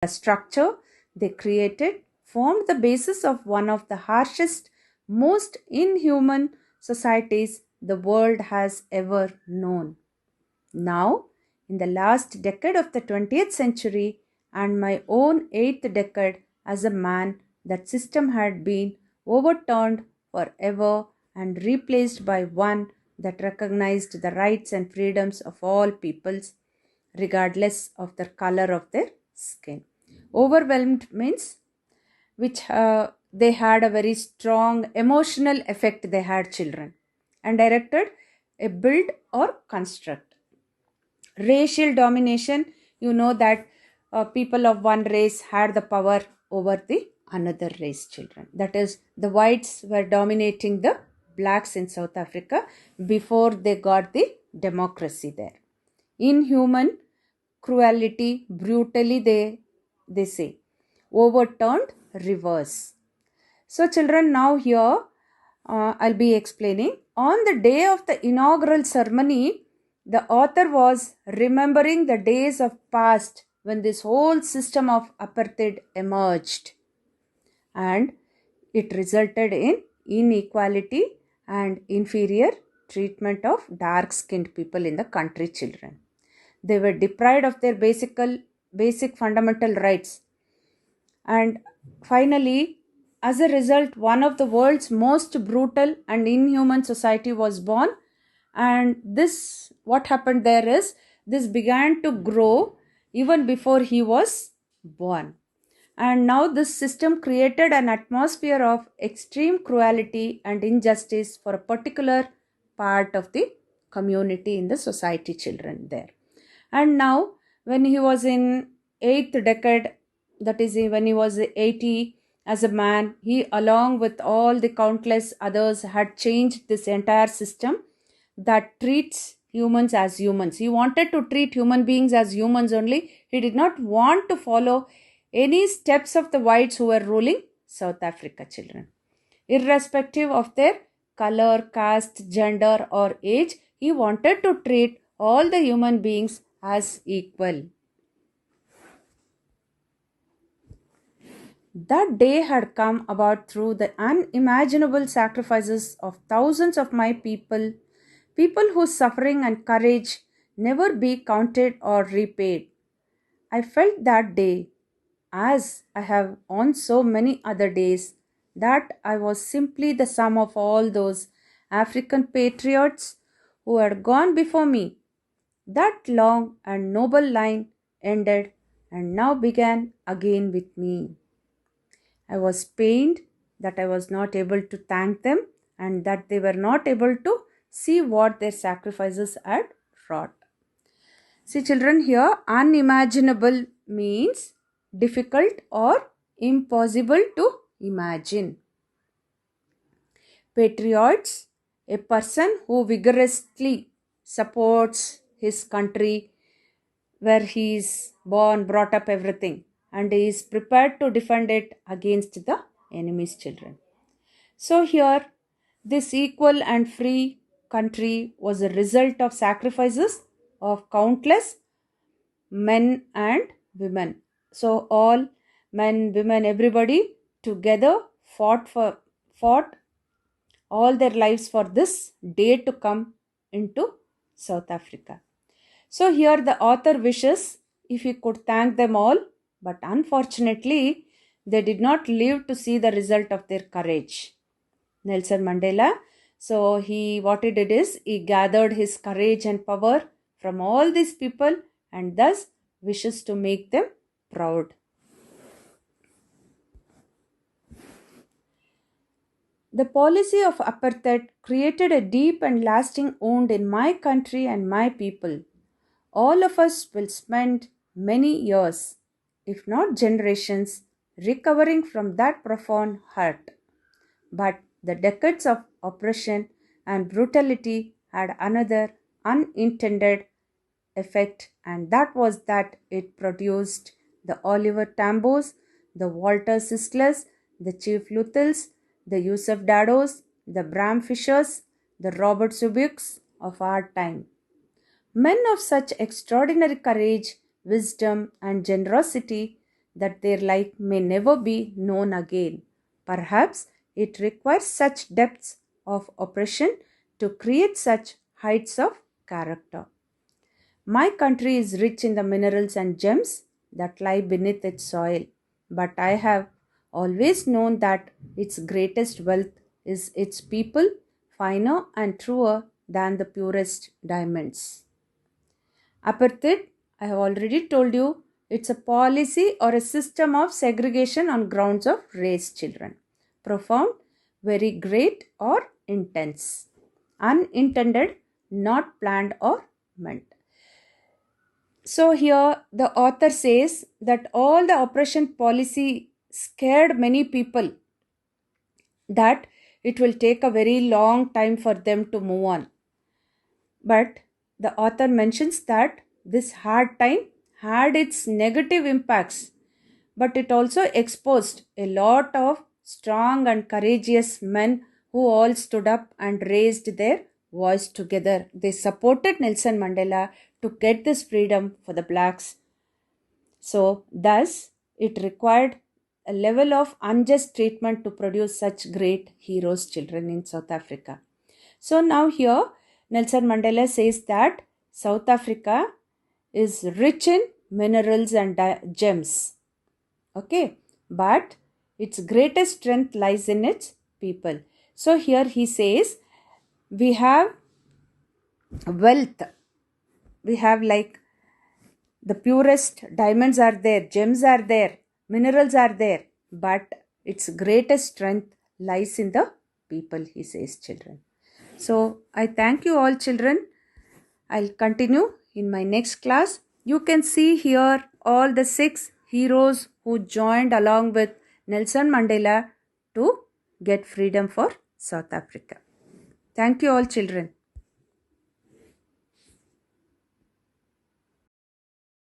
The structure they created formed the basis of one of the harshest, most inhuman societies the world has ever known. Now, in the last decade of the 20th century and my own eighth decade as a man, that system had been overturned forever and replaced by one that recognized the rights and freedoms of all peoples, regardless of the color of their skin. Overwhelmed means which they had a very strong emotional effect, they had children, and directed a build or construct. Racial domination, you know that people of one race had the power over the another race children. That is, the whites were dominating the blacks in South Africa before they got the democracy there. Inhuman cruelty, brutally they say, overturned reverse. So children, now here I'll be explaining. On the day of the inaugural ceremony, the author was remembering the days of past when this whole system of apartheid emerged, and it resulted in inequality and inferior treatment of dark-skinned people in the country children. They were deprived of their basic fundamental rights. And finally, as a result, one of the world's most brutal and inhuman society was born. And this, what happened there is, this began to grow even before he was born. And now this system created an atmosphere of extreme cruelty and injustice for a particular part of the community in the society children there. And now when he was in 8th decade, that is when he was 80 as a man, he along with all the countless others had changed this entire system that treats humans as humans. He wanted to treat human beings as humans only. He did not want to follow any steps of the whites who were ruling South Africa children. Irrespective of their color, caste, gender or age, he wanted to treat all the human beings as equal. That day had come about through the unimaginable sacrifices of thousands of my people whose suffering and courage never be counted or repaid. I felt that day, as I have on so many other days, that I was simply the sum of all those African patriots who had gone before me. That long and noble line ended and now began again with me. I was pained that I was not able to thank them and that they were not able to see what their sacrifices had wrought. See children, here unimaginable means difficult or impossible to imagine. Patriots, a person who vigorously supports his country where he is born, brought up, everything, and he is prepared to defend it against the enemy's children. So here, this equal and free country was a result of sacrifices of countless men and women. So all men, women, everybody together fought all their lives for this day to come into South Africa. So here the author wishes if he could thank them all, but unfortunately they did not live to see the result of their courage. Nelson Mandela, so what he did is he gathered his courage and power from all these people and thus wishes to make them proud. The policy of apartheid created a deep and lasting wound in my country and my people. All of us will spend many years, if not generations, recovering from that profound hurt. But the decades of oppression and brutality had another unintended effect, and that was that it produced the Oliver Tambos, the Walter Sislers, the Chief Luthels, the Yusuf Dados, the Bram Fishers, the Robert Subuks of our time. Men of such extraordinary courage, wisdom, and generosity that their like may never be known again. Perhaps it requires such depths of oppression to create such heights of character. My country is rich in the minerals and gems that lie beneath its soil, but I have always known that its greatest wealth is its people, finer and truer than the purest diamonds. Apartheid, I have already told you, it's a policy or a system of segregation on grounds of race children. Profound, very great or intense. Unintended, not planned or meant. So here the author says that all the oppression policy scared many people that it will take a very long time for them to move on. But the author mentions that this hard time had its negative impacts, but it also exposed a lot of strong and courageous men who all stood up and raised their voice together. They supported Nelson Mandela to get this freedom for the blacks. So, thus, it required a level of unjust treatment to produce such great heroes, children in South Africa. So, now here Nelson Mandela says that South Africa is rich in minerals and gems. Okay, but its greatest strength lies in its people. So, here he says we have wealth, we have like the purest diamonds are there, gems are there, minerals are there, but its greatest strength lies in the people, he says, children. So, I thank you all, children. I'll continue in my next class. You can see here all the 6 heroes who joined along with Nelson Mandela to get freedom for South Africa. Thank you all, children.